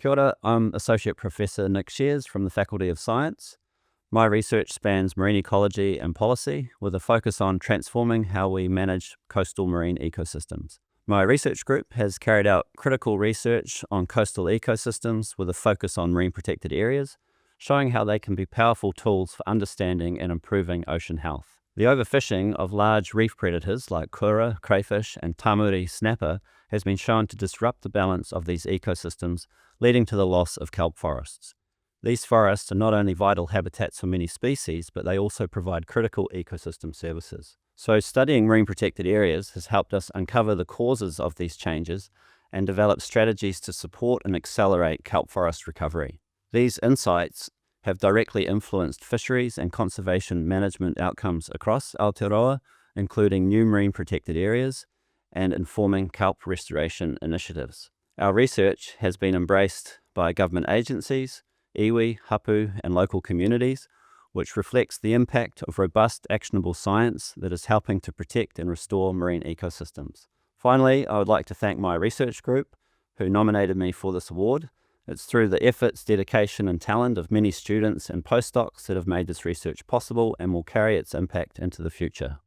Kia ora, I'm Associate Professor Nick Shears from the Faculty of Science. My research spans marine ecology and policy with a focus on transforming how we manage coastal marine ecosystems. My research group has carried out critical research on coastal ecosystems with a focus on marine protected areas, showing how they can be powerful tools for understanding and improving ocean health. The overfishing of large reef predators like kura, crayfish, and tamuri snapper has been shown to disrupt the balance of these ecosystems, leading to the loss of kelp forests. These forests are not only vital habitats for many species, but they also provide critical ecosystem services. So studying marine protected areas has helped us uncover the causes of these changes and develop strategies to support and accelerate kelp forest recovery. These insights have directly influenced fisheries and conservation management outcomes across Aotearoa, including new marine protected areas and informing kelp restoration initiatives. Our research has been embraced by government agencies, iwi, hapu, and local communities, which reflects the impact of robust, actionable science that is helping to protect and restore marine ecosystems. Finally, I would like to thank my research group, who nominated me for this award. It's through the efforts, dedication, and talent of many students and postdocs that have made this research possible and will carry its impact into the future.